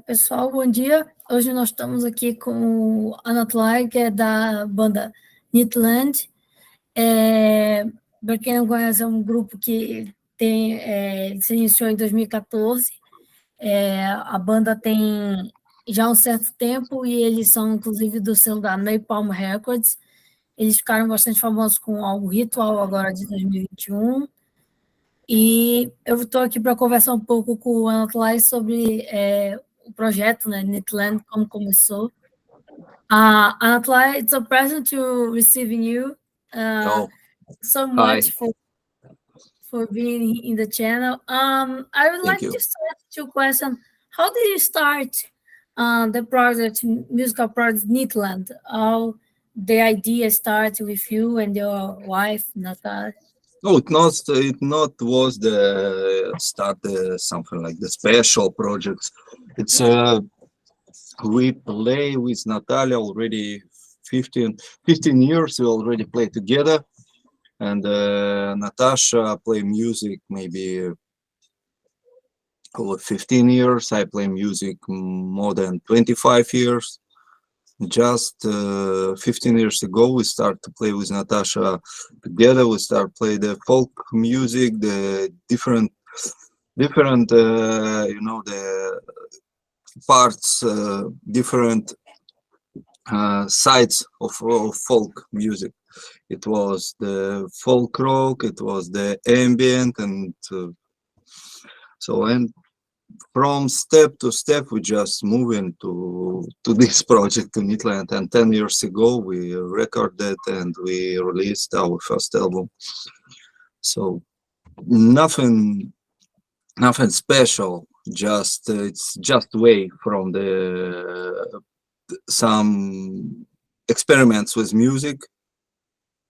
Pessoal, bom dia. Hoje nós estamos aqui com o Anatoly, que é da banda Nytt. Para quem não conhece, é um grupo que se iniciou em 2014. A banda tem já um certo tempo e eles são, inclusive, do selo da Napalm Records. Eles ficaram bastante famosos com o Ritual agora de 2021. E eu estou aqui para conversar um pouco com o Anatoly sobre o projeto, né, Nytt, como começou. Anatoly, it's a pleasure to receiving you. So much for being in the channel. I would like to start with two questions. How did you start the project, musical project Nytt? How the idea started with you and your wife, Natalia? No, it not was the start something like the special projects. It's we play with Natalia already 15 years. We already play together, and Natasha play music maybe over 15 years. I play music more than 25 years. Just 15 years ago, we start to play with Natasha together. We start play the folk music, the different you know, the parts, different sides of folk music. It was the folk rock, it was the ambient, and and from step to step we just moving to this project, to Nytt. And 10 years ago we recorded and we released our first album. So nothing special, just it's just way from the some experiments with music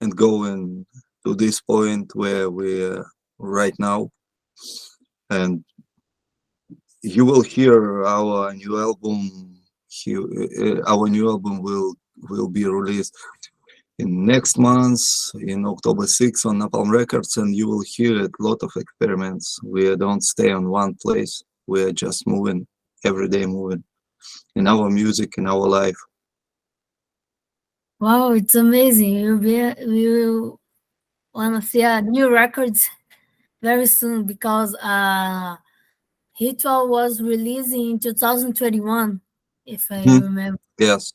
and going to this point where we're right now. And you will hear our new album. Our new album will be released in next month, in October 6th on Napalm Records, and you will hear a lot of experiments. We don't stay on one place. We are just moving, every day moving in our music, in our life. Wow, it's amazing. We will want to see new records very soon, because Ritual was released in 2021, if I remember. Yes.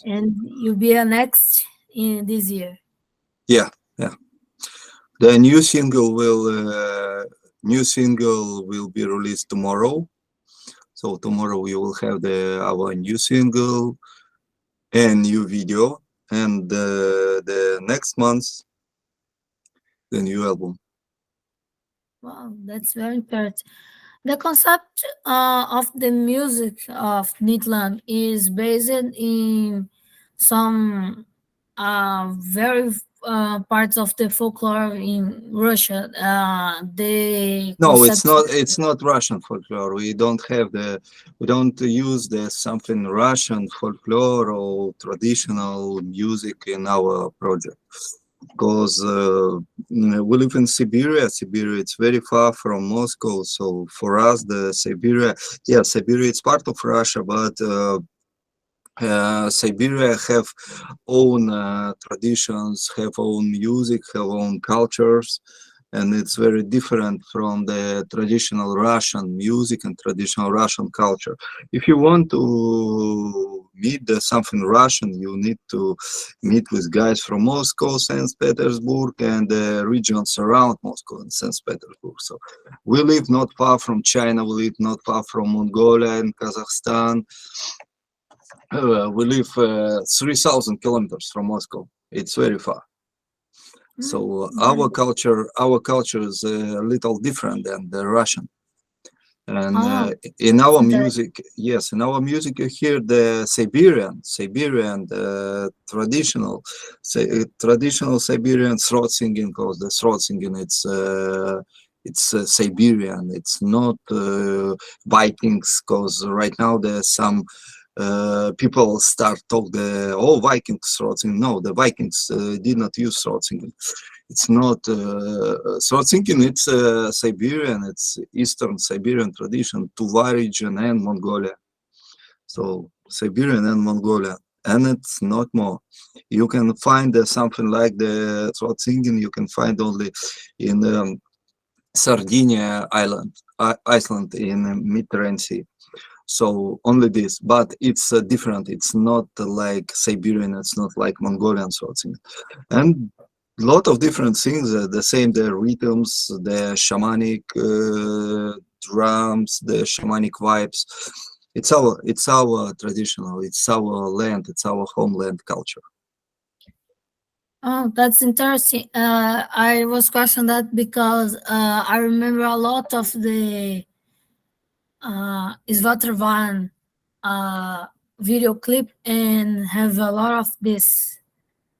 And you'll be next in this year. Yeah. The new single will be released tomorrow. So tomorrow we will have our new single and new video, and the next month the new album. Wow, that's very important. The concept of the music of Nytt is based in some very parts of the folklore in Russia. No, it's not Russian folklore. We don't use something Russian folklore or traditional music in our project, because we live in Siberia. Siberia, it's very far from Moscow. So for us, Siberia is part of Russia, but Siberia have own traditions, have own music, have own cultures, and it's very different from the traditional Russian music and traditional Russian culture. If you want to meet something Russian, you need to meet with guys from Moscow, St. Petersburg, and the regions around Moscow and St. Petersburg. So we live not far from China, we live not far from Mongolia and Kazakhstan. We live 3,000 kilometers from Moscow. It's very far. So our culture is a little different than the Russian. And in our music, in our music you hear the Siberian traditional Siberian throat singing, because the throat singing it's Siberian. It's not Vikings, because right now there's some people start talk Vikings throat singing. No, the Vikings did not use throat singing. It's not throat singing. It's Siberian. It's Eastern Siberian tradition, Tuva region and Mongolia. So Siberian and Mongolia, and it's not more. You can find something like the throat singing. You can find only in Sardinia Island, Iceland in Mediterranean Sea. So only this, but it's different. It's not like Siberian. It's not like Mongolian throat singing, and a lot of different things. The same, the rhythms, the shamanic drums, the shamanic vibes. It's our traditional. It's our land. It's our homeland culture. Oh, that's interesting. I was questioning that because I remember a lot of the Svatravan video clip and have a lot of this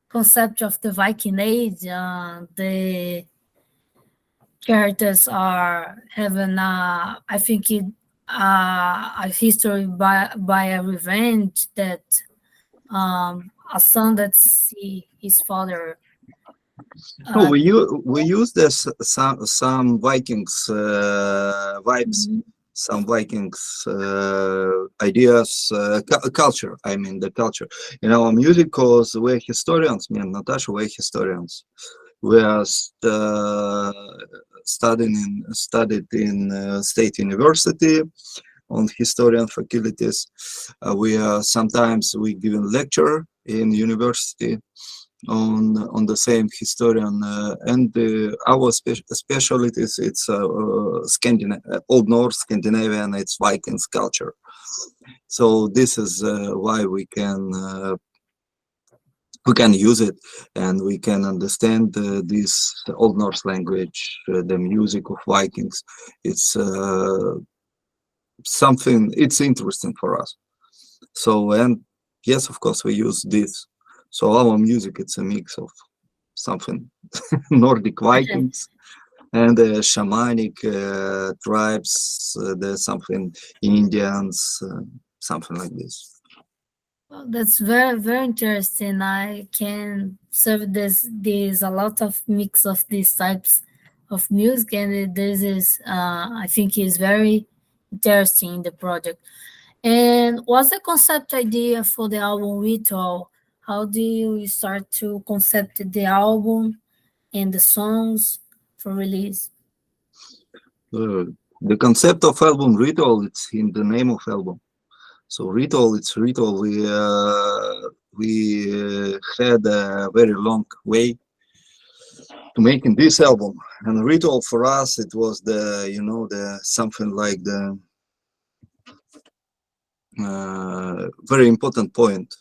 concept of the Viking Age. The characters are having, I think, a history by a revenge that a son that see his father. No, we use this some Vikings vibes, some Vikings ideas, culture. I mean the culture in our music, because we're historians. Me and Natasha, we're historians. We are studied in State University on historian faculties. We are sometimes we giving lecture in university on the same historian, and our specialties, it's Old North Scandinavian, it's Vikings culture. So this is why we can use it, and we can understand this Old Norse language, the music of Vikings. It's something, it's interesting for us. So, and yes, of course, we use this. So our music, it's a mix of something Nordic Vikings and shamanic tribes. There's something Indians, something like this. Well, that's very, very interesting. I can serve this a lot of mix of these types of music, and this is I think is very interesting in the project. And what's the concept idea for the album Ritual? How do you start to concept the album and the songs for release? The concept of album Ritual, it's in the name of album. So Ritual, it's Ritual. We had a very long way to making this album, and Ritual for us, it was the something like the very important point.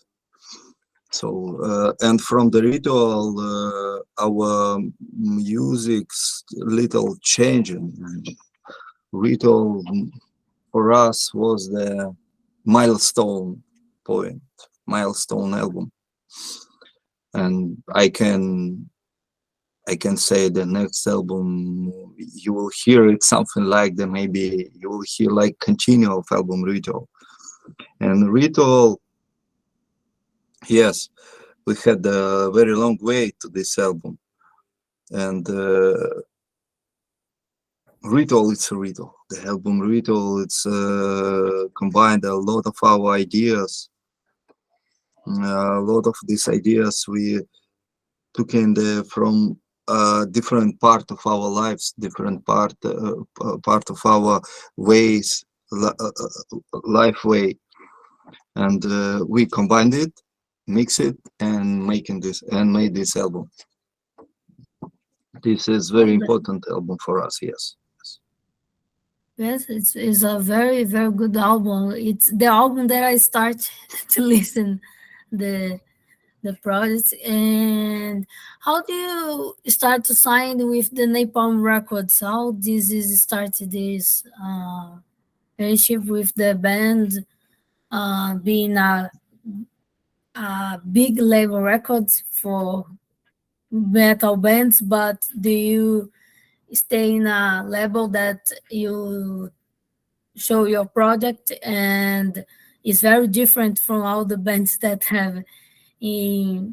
So and from the Ritual, our music's little changing. Ritual for us was the milestone point, milestone album, and I can say the next album you will hear it something like the, maybe you will hear like continue of album Ritual. And Ritual, yes, we had a very long way to this album, and Ritual, it's a Ritual. The album Ritual, it's combined a lot of our ideas. A lot of these ideas we took in from different part of our lives, different part of our ways, life way, and we combined it, mix it, and made this album. This is very important album for us. Yes. Yes, it's a very, very good album. It's the album that I start to listen the project. And how do you start to sign with the Napalm Records? How this is started this relationship with the band, being a big label records for metal bands, but do you stay in a label that you show your project and it's very different from all the bands that have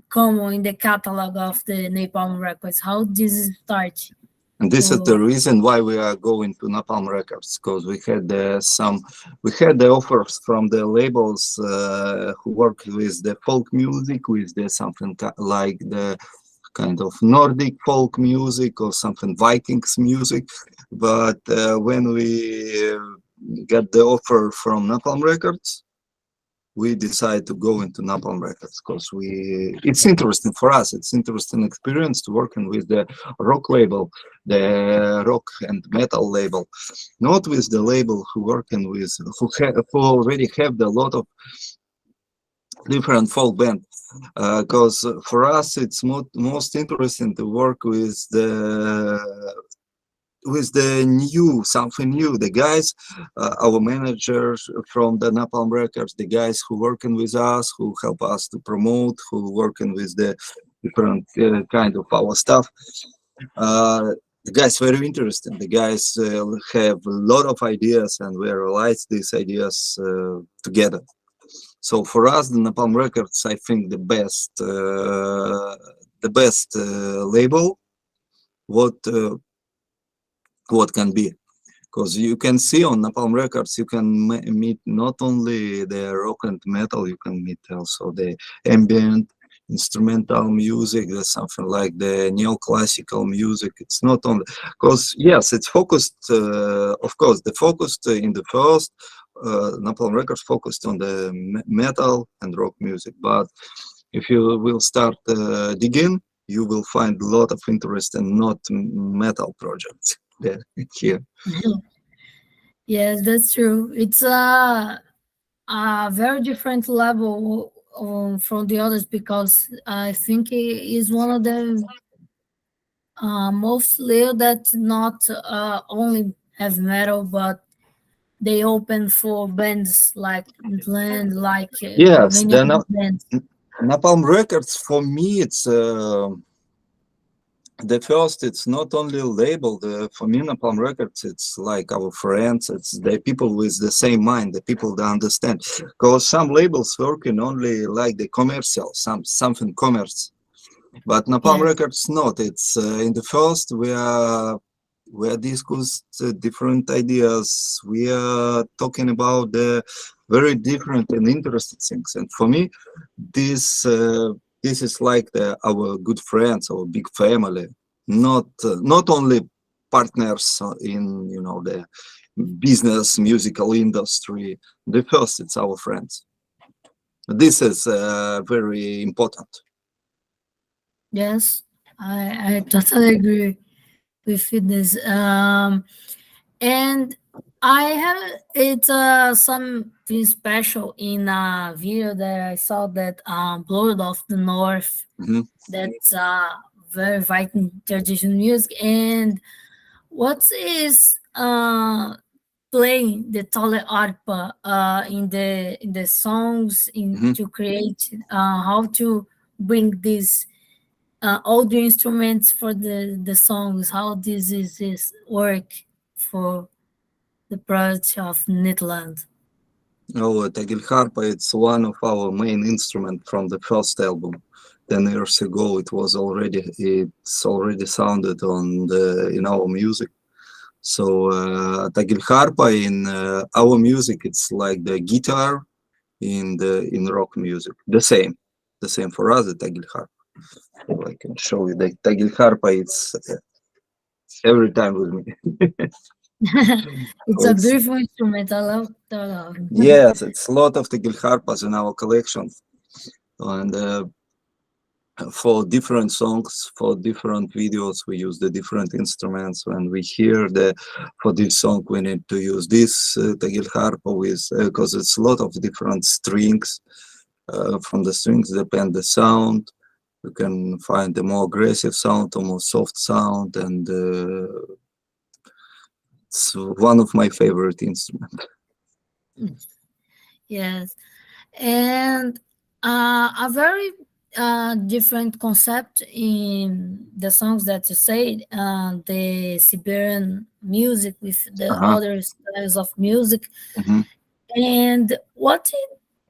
common in the catalog of the Napalm Records? How did it start? And this is the reason why we are going to Napalm Records, because we had the offers from the labels who work with the folk music, with the something like the kind of Nordic folk music or something Vikings music. But when we got the offer from Napalm Records, we decided to go into Napalm Records because it's interesting for us. It's interesting experience to working with the rock label, the rock and metal label, not with the label who already have a lot of different folk band. Because for us, it's most interesting to work with something new. The guys, our managers from the Napalm Records, the guys who working with us, who help us to promote, who working with the different kind of our stuff. The guys very interesting. The guys have a lot of ideas, and we realize these ideas together. So for us, the Napalm Records, I think the best label. What can be, because you can see on Napalm Records, you can meet not only the rock and metal, you can meet also the ambient instrumental music, there's something like the neoclassical music. It's not only, because yes, it's focused, of course, the focus in the first Napalm Records focused on the metal and rock music, but if you will start digging, you will find a lot of interest in not metal projects. Here. Yes, that's true. It's a very different level from the others, because I think it is one of the most label that not only have metal, but they open for bands like Land, like yes, many other bands. Napalm Records for me, it's the first, it's not only label. For me, Napalm Records, it's like our friends. It's the people with the same mind, the people that understand. Because some labels working only like the commercial, something commerce. But Napalm Records not. It's in the first we are discussed different ideas. We are talking about the very different and interesting things. And for me, this is like our good friends, our big family, not only partners in the business musical industry. The first, it's our friends. This is very important. Yes, I totally agree with this. And I have something special in a video that I saw, that Blood of the North. That's very Viking traditional music. And what is playing the Tagelharpa in the songs to create how to bring this all the instruments for the songs, how this work for the project of Nytt. Oh, Tagelharpa, it's one of our main instruments from the first album. 10 years ago, it's already sounded in our music. So Tagelharpa in our music, it's like the guitar in rock music. The same for us, the Tagelharpa. I can show you the Tagelharpa. It's every time with me. It's a beautiful instrument. I love that. Yes, it's a lot of Tagelharpas in our collection, and for different songs, for different videos, we use the different instruments. When we hear for this song, we need to use this Tagelharpa with, because it's a lot of different strings. From the strings depend the sound. You can find the more aggressive sound or more soft sound, and it's one of my favorite instruments. Yes, and a very different concept in the songs that you said, the Siberian music with the other styles of music. And what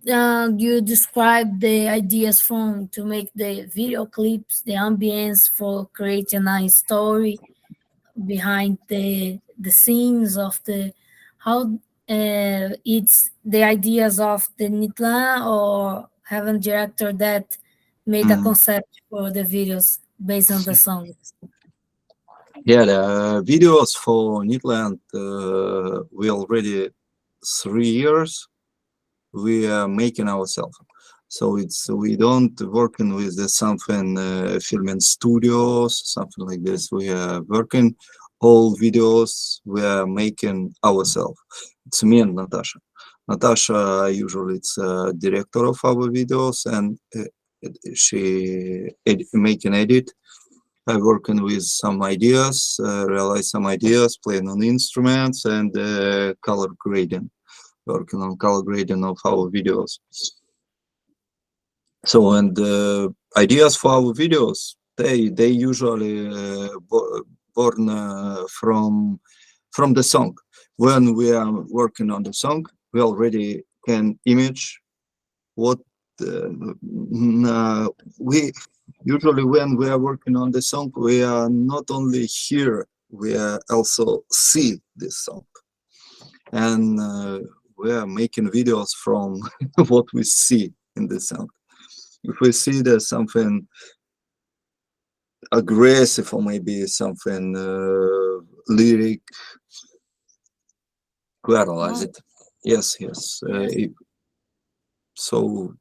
you describe the ideas from to make the video clips, the ambience for creating a story behind the scenes of the how it's the ideas of the Nitlan or having director that made a Mm. concept for the videos based on the songs. Yeah, the videos for Nytt, we already 3 years we are making ourselves. So it's we don't working with the something filming studios, something like this. We are working all videos we are making ourselves. It's me and Natasha. Natasha usually it's director of our videos, and she making edit. I working with some ideas, realize some ideas, playing on instruments, and color grading, working on color grading of our videos. So, and ideas for our videos, they usually born from the song. When we are working on the song, we already can image what we usually when we are working on the song, we are not only hear, we are also see this song, and we are making videos from what we see in the song. If we see there's something aggressive or maybe something lyric, we analyze it. Yes, yes. So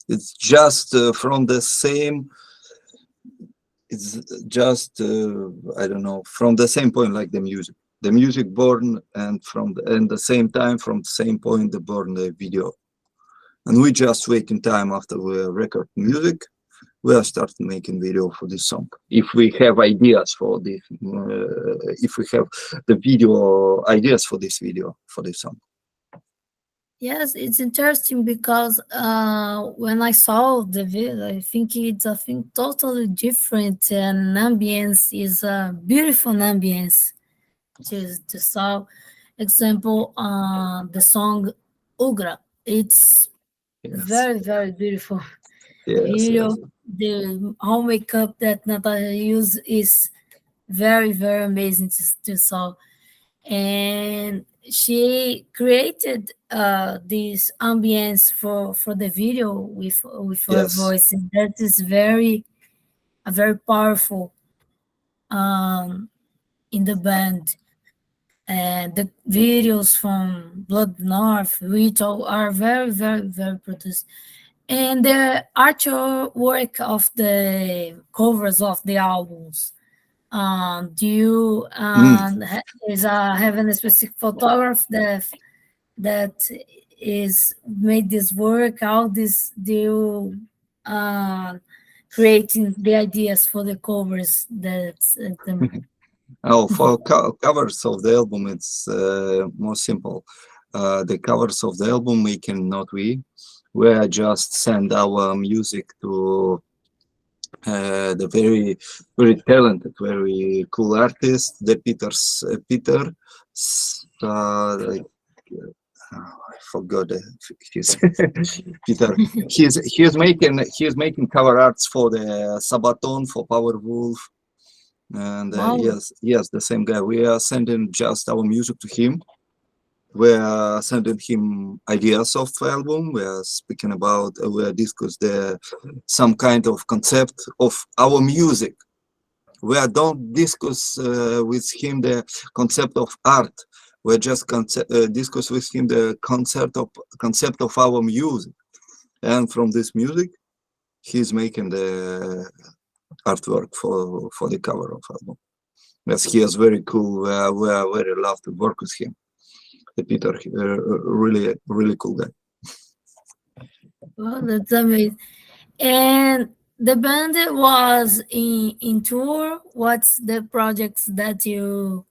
it's just from the same. It's just I don't know, from the same point like the music. The music born, and from the same time from the same point the born the video. And we just wait in time after we record music. We are starting making video for this song. If we have ideas for this, if we have the video ideas for this video for this song. Yes, it's interesting because when I saw the video, I think it's a thing totally different, and ambience is a beautiful ambience to saw. Example, the song Ugra. It's Yes. very beautiful. Yes, Video, yes. the home makeup that Natasha use is very amazing to saw, and she created this ambience for the video with her Yes. voice, and that is a very powerful um, in the band. And the videos from Blood North, Ritual are very produced. And the artwork of the covers of the albums. Do you have a specific photograph that is made this work? How this do you creating the ideas for the covers? That's Oh, for covers of the album, it's more simple. The covers of the album making not we. We just send our music to the very talented, very cool artist, the Peter. Like, I forgot his Peter. He's making cover arts for the Sabaton, for Powerwolf, and wow. yes, the same guy. We are sending just our music to him. We are sending him ideas of album. We are speaking about. We are discuss the some kind of concept of our music. We are don't discuss with him the concept of art. We just discuss with him the concept of our music, and from this music, he's making the artwork for the cover of album. Yes, he is very cool. We are very love to work with him. Peter, really cool guy. Well, that's amazing. And the band was in tour. What's the projects that you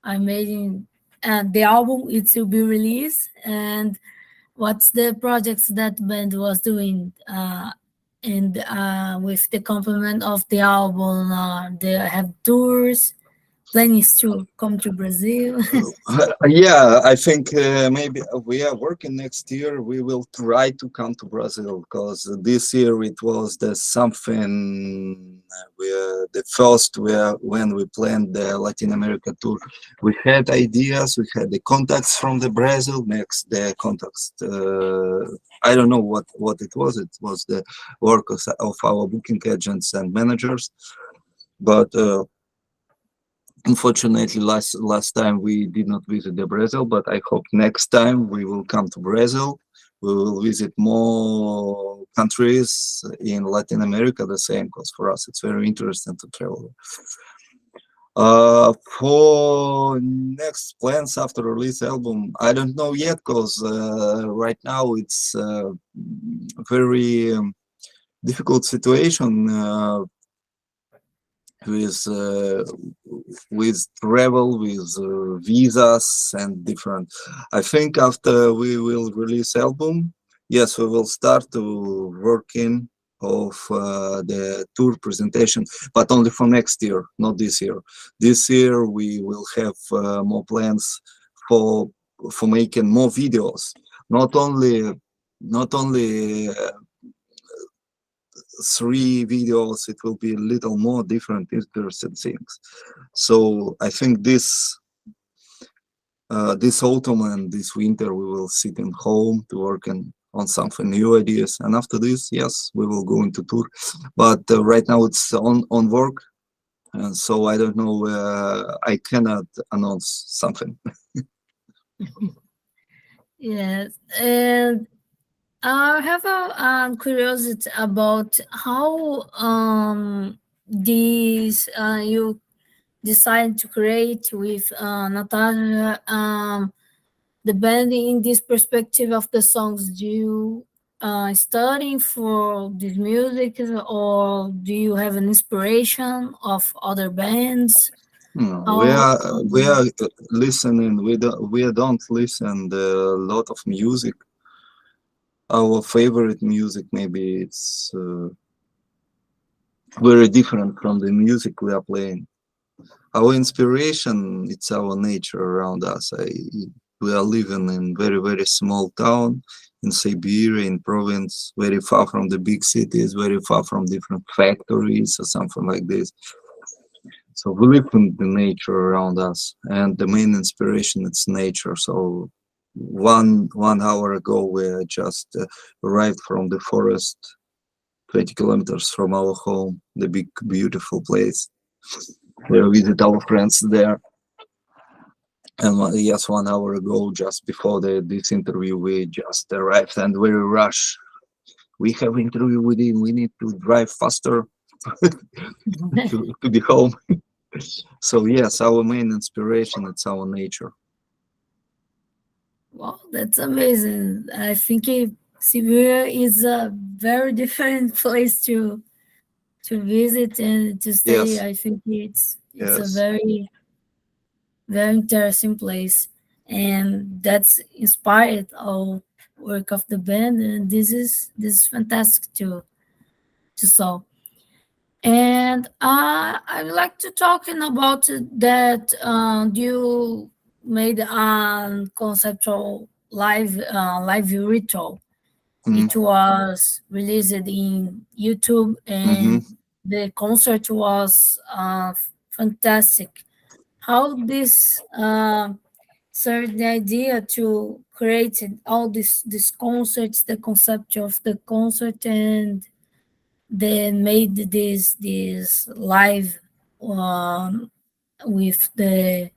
are making? And the album it will be released. And what's the projects that band was doing? And with the complement of the album, they have tours. plans to come to Brazil? Yeah, I think maybe we are working next year. We will try to come to Brazil because this year it was the something the first where when we planned the Latin America tour. We had ideas, we had the contacts from the Brazil. Next, the contacts. I don't know what it was. It was the work of our booking agents and managers, but. Unfortunately, last time we did not visit the Brazil, but I hope next time we will come to Brazil. We will visit more countries in Latin America the same, because for us it's very interesting to travel. For next plans after release album, I don't know yet, because right now it's a very difficult situation. With travel, with visas and different. I think after we will release album, yes, we will start to working of the tour presentation, but only for next year, not this year. This year we will have more plans for making more videos, not only 3 videos. It will be a little more different, interesting things. So I think this autumn and this winter we will sit in home to work on something new ideas, and after this, yes, we will go into tour. But right now it's on work, and so I don't know. I cannot announce something. Yes, and I have a curiosity about how these you decide to create with Natasha the band in this perspective of the songs. Do you studying for this music, or do you have an inspiration of other bands? We How are listening. We don't listen a lot of music. Our favorite music, maybe it's very different from the music we are playing. Our inspiration, it's our nature around us. We are living in very small town in Siberia, in province, very far from the big cities, very far from different factories or something like this. So we live in the nature around us, and the main inspiration it's nature. So one hour ago we just arrived from the forest, 20 kilometers from our home, the big beautiful place. We visit our friends there. And yes, 1 hour ago, just before this interview, we just arrived and very rush. We have interview with him. We need to drive faster to be home. So yes, our main inspiration, it's our nature. Wow, that's amazing. I think Siberia is a very different place to visit and to stay. Yes, I think it's a yes, very interesting place, and that's inspired our work of the band. And this is fantastic to saw. And I would like to talking about that. You made a conceptual live ritual. mm-hmm. It was released in YouTube, Mm-hmm. and the concert was fantastic. How this served the idea to create all this concerts, the concept of the concert, and then made this live with the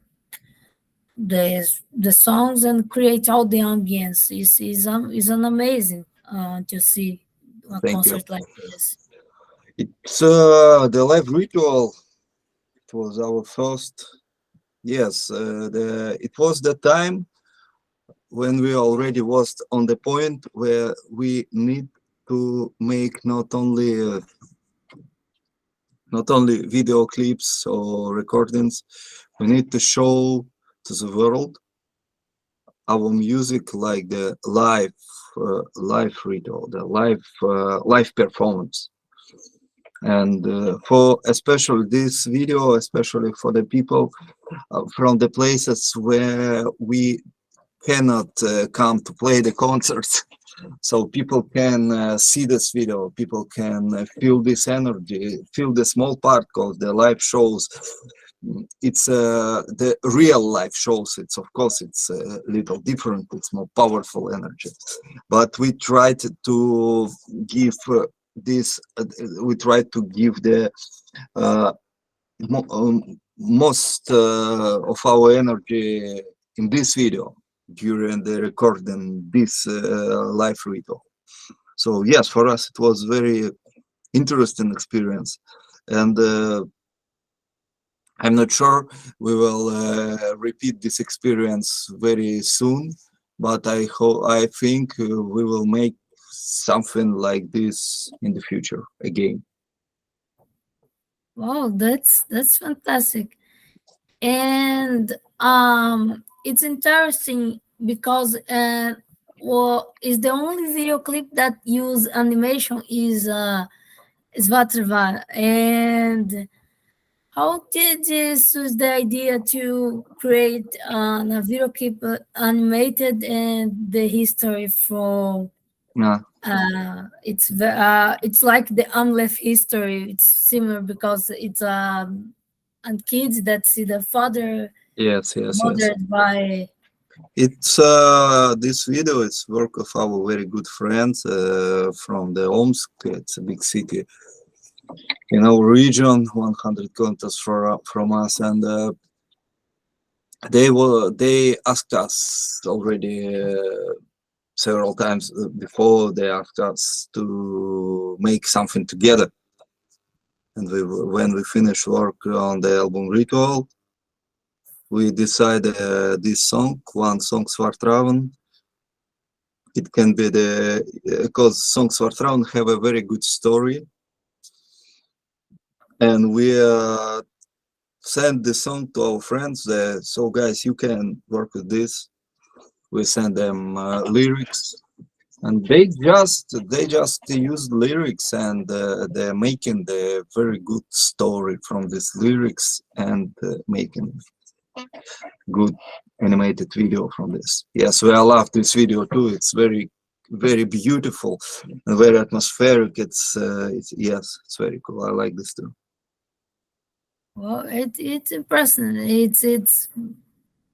songs and create all the ambience. Is an amazing to see a Thank you. concert like this. It's the live ritual. It was our first. Yes, it was the time when we already was on the point where we need to make not only video clips or recordings, we need to show to the world our music like the live ritual, the live performance. And for especially this video, especially for the people from the places where we cannot come to play the concerts, so people can see this video, people can feel this energy, feel the small part called the live shows. It's the real live shows. It's of course it's a little different, it's more powerful energy, but we tried to give this we tried to give the most of our energy in this video during the recording this live ritual. So yes, for us it was very interesting experience, and I'm not sure we will repeat this experience very soon, but I think we will make something like this in the future again. Wow, that's fantastic. And it's interesting because well, is the only video clip that use animation is Svatrava. And how did this was the idea to create a video clip animated and the history from Yeah. it's like the unleft history. It's similar because it's and kids that see the father Yes. murdered by. It's this video is work of our very good friends from the Omsk. It's a big city in our region, 100 kilometers from us, and they asked us already several times before. They asked us to make something together, and when we finished work on the album Ritual, we decided this song, one song Svartraven. It can be because song Svartraven have a very good story, and we send the song to our friends. So guys, you can work with this. We send them lyrics, and they just use lyrics, and they're making the very good story from these lyrics, and making good animated video from this. Yes, I love this video too. It's very beautiful and very atmospheric. It's yes, it's very cool. I like this too. Well, it's impressive. It's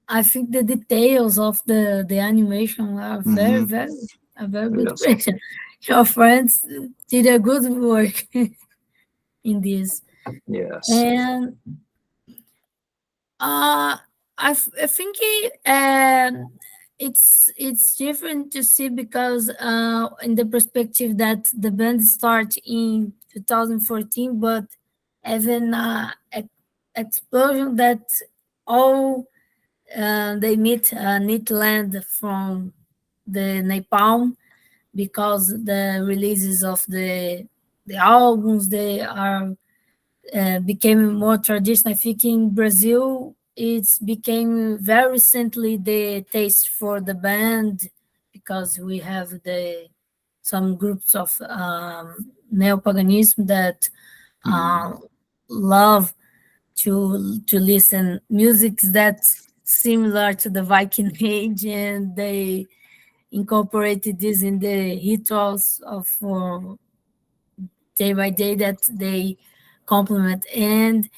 I think the details of the animation are very a very good question. Your friends did a good work in this. Yes. And I think it's different to see because in the perspective that the band start in 2014, but even explosion that all they meet Nytt land from the napalm, because the releases of the albums, they are became more traditional. I think in Brazil it's became very recently the taste for the band, because we have some groups of neo-paganism that love to listen music that's similar to the Viking Age, and they incorporated this in the rituals of day by day that they complement. And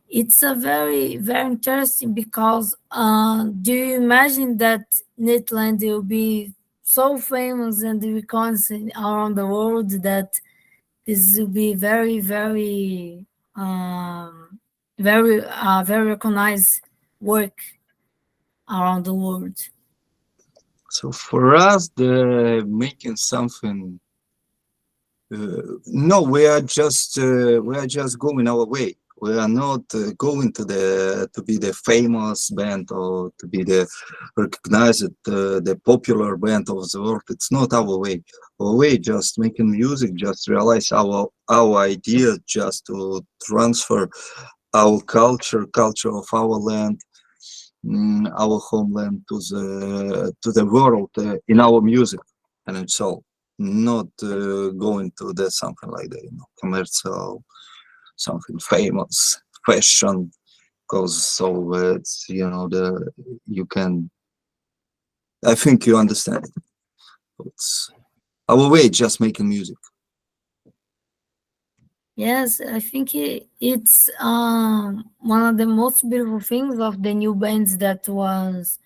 it's a very interesting because do you imagine that Nyttland will be so famous and recognized around the world that this will be very recognized work around the world? So for us, the making something. No, we are just going our way. We are not going to be the famous band or to be the recognized the popular band of the world. It's not our way. Our way just making music, just realize our idea, just to transfer our culture of our land, our homeland to the world in our music, and it's all. not going to the something like that, commercial, something famous, fashion, because so it's, you can, I think you understand it. It's our way, just making music. Yes, I think it's one of the most beautiful things of the new bands that was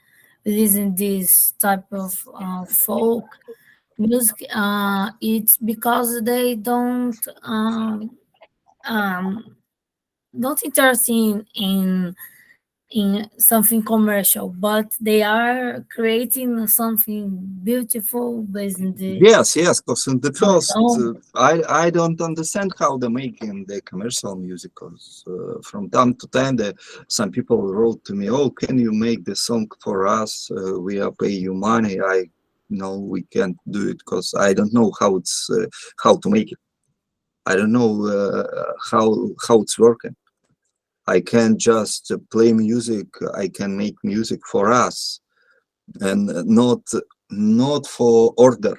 releasing this type of folk music. It's because they don't interest in something commercial, but they are creating something beautiful based in Yes, because in the on first, song. I don't understand how they're making the commercial music, because from time to time, some people wrote to me, "Oh, can you make the song for us? We are pay you money." I no, we can't do it because I don't know how to make it. I don't know how it's working. I can just play music. I can make music for us, and not for order,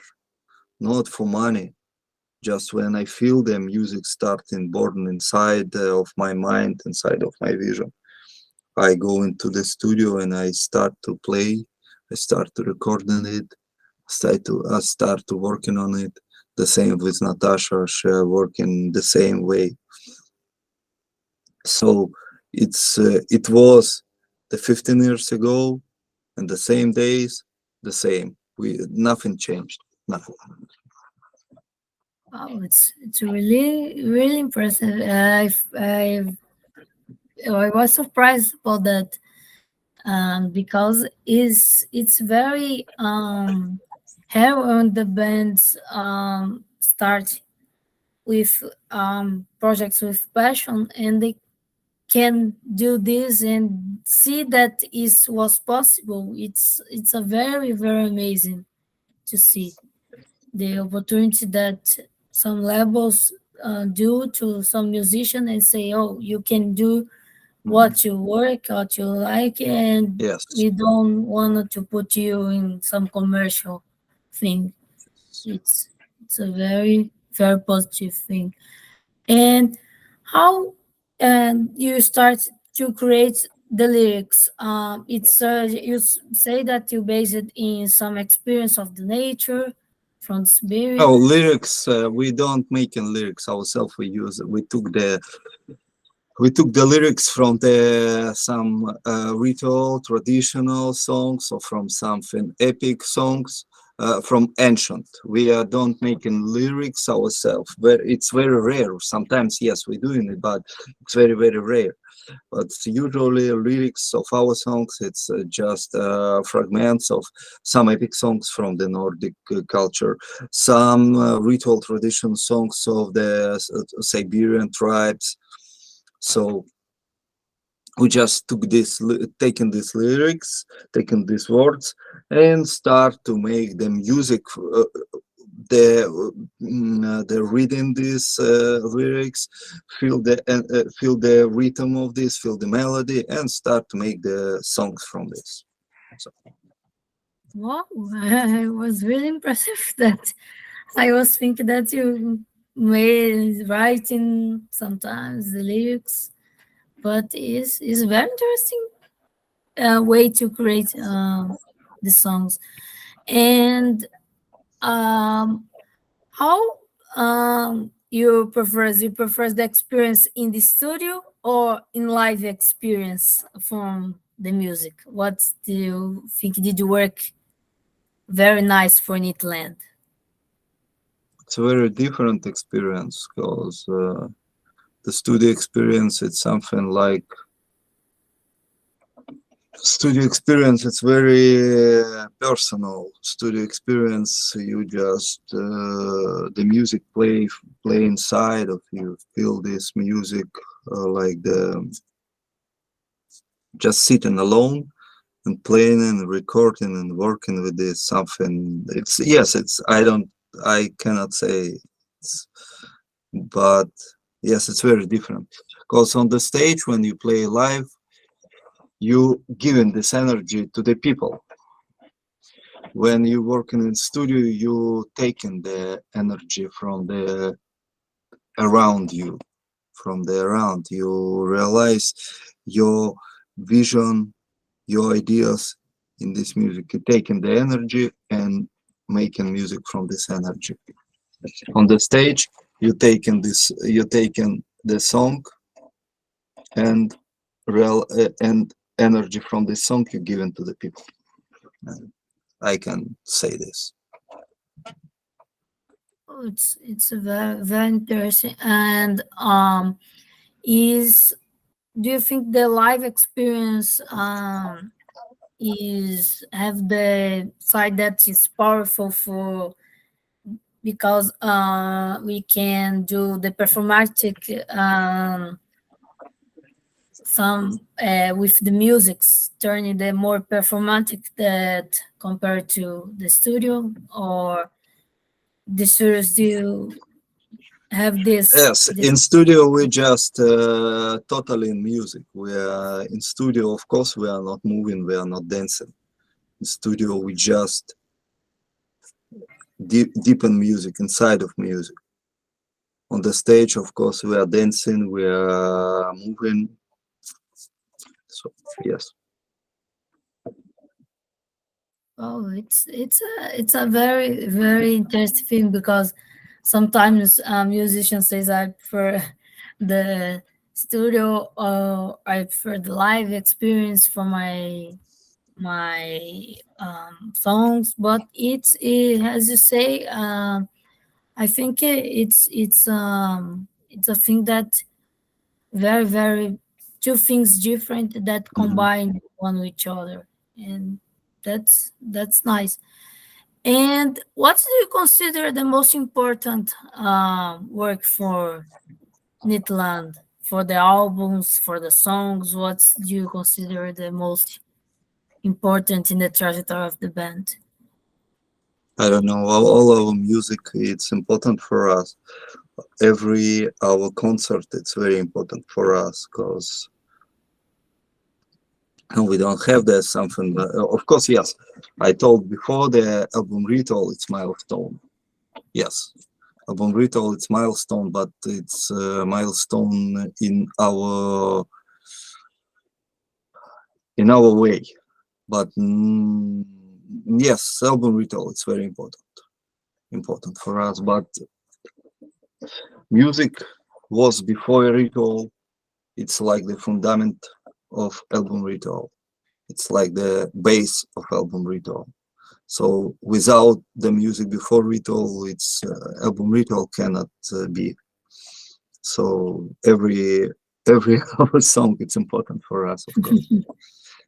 not for money. Just when I feel the music starting born inside of my mind, inside of my vision, I go into the studio and I start to play. I start to recording it. I start to working on it. The same with Natasha. She working the same way. So it was the 15 years ago, and the same days, the same. Nothing changed. Nothing. Wow, it's really impressive. I was surprised about that, because it's very rare when the bands start with projects with passion, and they can do this and see that is was possible. It's a very amazing to see the opportunity that some labels do to some musician and say, "Oh, you can do what you work, what you like, and Yes. we don't want to put you in some commercial thing." It's a very positive thing. And how you start to create the lyrics? It's say that you base it in some experience of the nature from the spirit. Oh, lyrics. We don't make lyrics ourselves. We took the lyrics from some ritual traditional songs, or from something epic songs, from ancient. We don't making lyrics ourselves. It's very rare. Sometimes yes, we're doing it, but it's very rare. But usually lyrics of our songs, it's just fragments of some epic songs from the Nordic culture, some ritual tradition songs of the Siberian tribes. So we just taken these lyrics, taken these words, and start to make the music. The reading these lyrics, feel the rhythm of this, feel the melody, and start to make the songs from this. So. Wow, it was really impressive that I was thinking that you made writing sometimes the lyrics, but it's very interesting way to create the songs. And how you prefer the experience in the studio or in live experience from the music? What do you think did work very nice for Nytt? It's a very different experience, because the studio experience, it's something like studio experience. It's very personal. Studio experience, you just the music play inside of you. Feel this music like just sitting alone and playing and recording and working with this something. It's I cannot say but yes, it's very different, because on the stage when you play live, you giving this energy to the people. when you working in studio, you taking the energy from the around you, from the around. You realize your vision, your ideas in this music. You taking the energy and making music from this energy. On the stage, you taking the song and and energy from this song you given to the people. I can say this. Oh, it's a very very interesting. And do you think the live experience is have the side that is powerful for, because we can do the performatic some with the musics, turning the more performatic that compared to the studio, or the studios do have Yes, this. in studio we just totally in music. We are in studio, of course, we are not moving, we are not dancing. In studio, we just deep in music, inside of music. On the stage, of course, we are dancing, we are moving. So yes. Oh, it's a very very interesting thing, because sometimes musicians says I prefer the studio, or I prefer the live experience for my songs, but as you say, I think it's a thing that very very two things different that Mhm. combine one with each other, and that's nice. And what do you consider the most important work for Nitland, for the albums, for the songs? What do you consider the most important in the trajectory of the band? I don't know, all our music, it's important for us. Every our concert, it's very important for us, because we don't have that something. Of course, yes, I told before the album ritual, it's milestone. Yes, album ritual, it's milestone, but it's a milestone in our way. But yes, album ritual, it's very important for us. But music was before a ritual. It's like the fundament of album ritual. It's like the base of album ritual. So without the music before ritual, its album ritual cannot be. So every our song, it's important for us, of course,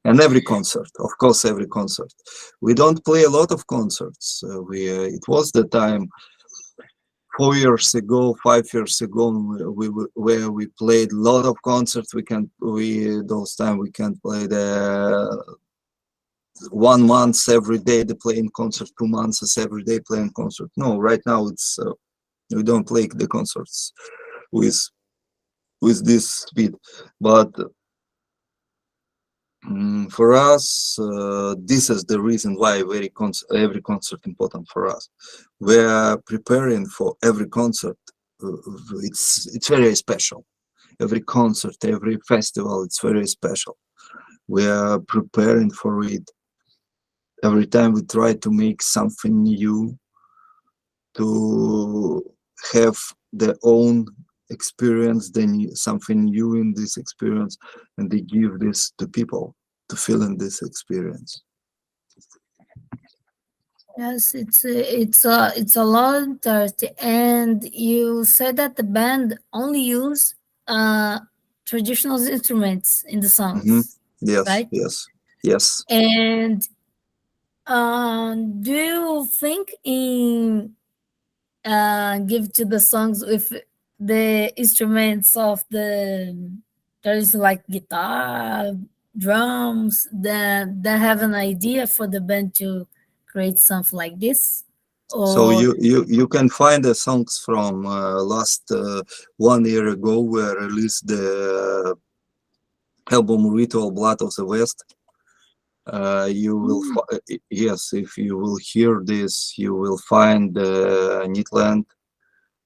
and every concert, of course, every concert. We don't play a lot of concerts. It was the time 4 years ago, 5 years ago, where we played a lot of concerts. Those time we can play the 1 month every day the playing concert, 2 months every day playing concert. No, right now it's we don't play the concerts with this speed. But for us, this is the reason why every concert important for us. We are preparing for every concert. It's very special. Every concert, every festival, it's very special. We are preparing for it. Every time we try to make something new, to have their own experience, then something new in this experience, and they give this to people to feel in this experience. Yes, it's a lot of thirsty. And you said that the band only use traditional instruments in the songs, Yes, right? yes, yes. And do you think in give to the songs with the instruments of there is like guitar, drums, that have an idea for the band to create something like this? So Or you can find the songs from last 1 year ago. We released the album Ritual Blood of the West. You will yes, if you will hear this, you will find Nytt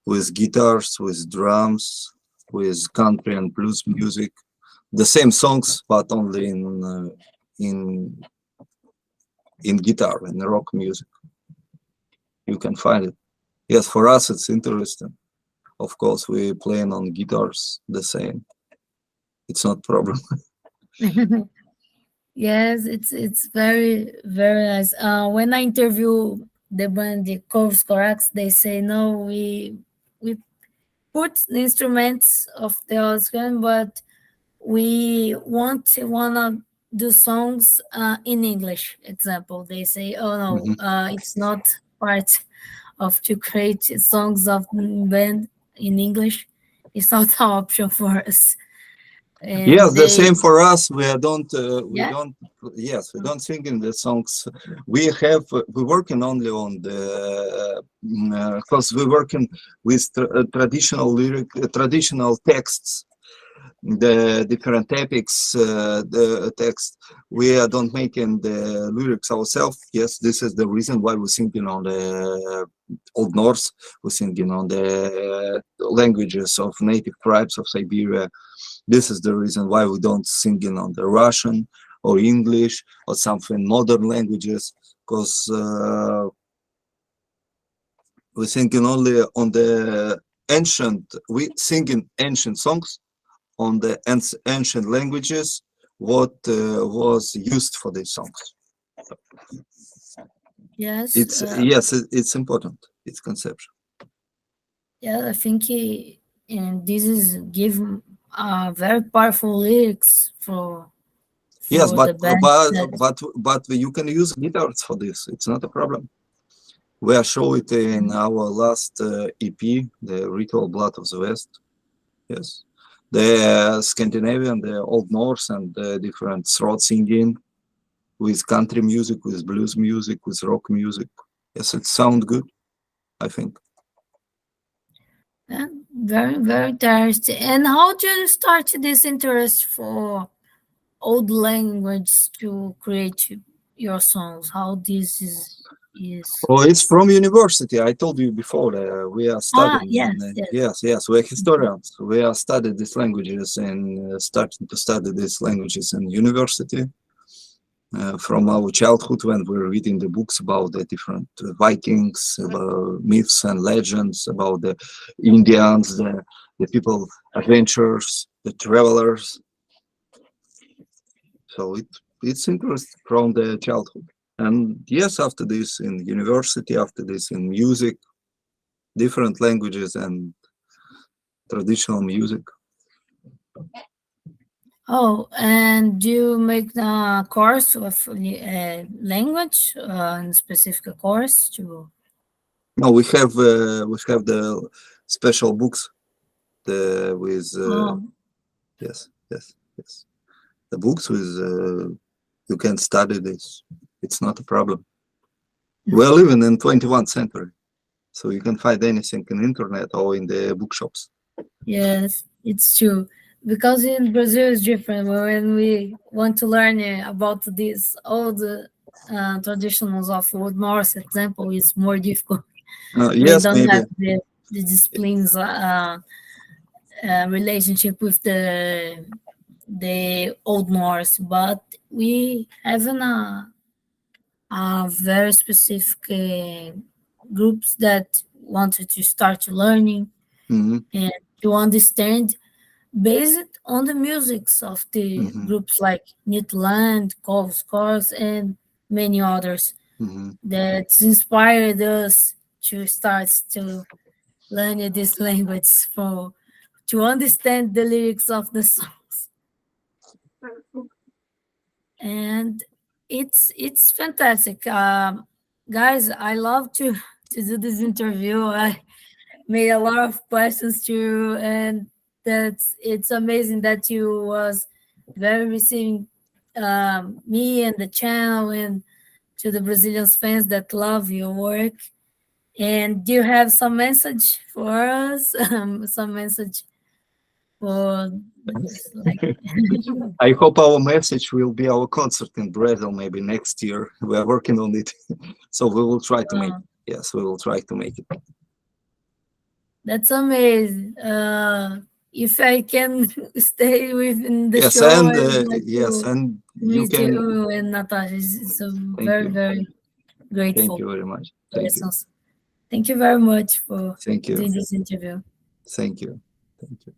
with guitars, with drums, with country and blues music, the same songs but only in guitar and rock music. You can find it. Yes, for us it's interesting. Of course, we playing on guitars the same. It's not problem. Yes, it's very very nice. When I interview the band, the Corvus Corax, they say no, we put the instruments of the organ, but we wanna do songs in English. Example, they say, oh no, it's not part of to create songs of band in English. It's not an option for us. Yes, And the they, same for us. We don't yeah, yes, we don't sing in the songs. We working only on the because we working with traditional traditional texts, the different epics, the text. We don't making the lyrics ourselves. Yes, this is the reason why we're singing on the Old Norse. We're singing on the languages of native tribes of Siberia. This is the reason why we don't sing on the Russian or English or something modern languages, because we're singing only on the we singing ancient songs on the ancient languages, what was used for these songs. yes, Yes, it's important. It's conception. yeah. I think and this is give very powerful lyrics Yes, for the band. but you can use guitars for this. It's not a problem. We are show it in our last EP, the Ritual Blood of the West. Yes, the Scandinavian, the Old Norse, and the different throat singing with country music, with blues music, with rock music. Yes, it sounds good, I think. Yeah, very, very interesting. And how did you start this interest for old language to create your songs? How this is Oh, it's from university. I told you before. We are studying. yes, yes. Yes, we're historians. We are studying these languages and starting to study these languages in university. From our childhood, when we were reading the books about the different Vikings, about myths and legends, about the Indians, the people, adventurers, the travelers. So it's interest from the childhood. And yes, after this in university, after this in music, different languages and traditional music. Oh, and do you make the course of language, specific course to? No, we have the special books, the with Oh, yes, the books with you can study this. It's not a problem. We're living in 21st century, so you can find anything in internet or in the bookshops. yes, it's true. Because in Brazil it's different. When we want to learn about this old traditionals of Old Norse, example, is more difficult. We Yes, don't maybe. have the disciplines relationship with the Old Norse, but we have a very specific groups that wanted to start learning Mm-hmm. and to understand based on the musics of the Mm-hmm. groups like Nytt, Cove Scores, and many others Mm-hmm. that inspired us to start to learn this language for to understand the lyrics of the songs. And it's fantastic. Guys, I love to do this interview. I made a lot of questions too, and it's amazing that you was very receiving me and the channel and to the Brazilian fans that love your work. And do you have some message for us? Some message for It's like I hope our message will be our concert in Brazil maybe next year. We are working on it, so we will try to make it. Yes, we will try to make it. that's amazing. If I can stay within the Yes, show, and I'd like yes, to and you meet can. you and Natasha. So Thank very, you. very grateful. Thank you very much. Thank you. Thank you very much for Thank you. doing this interview. Thank you. Thank you.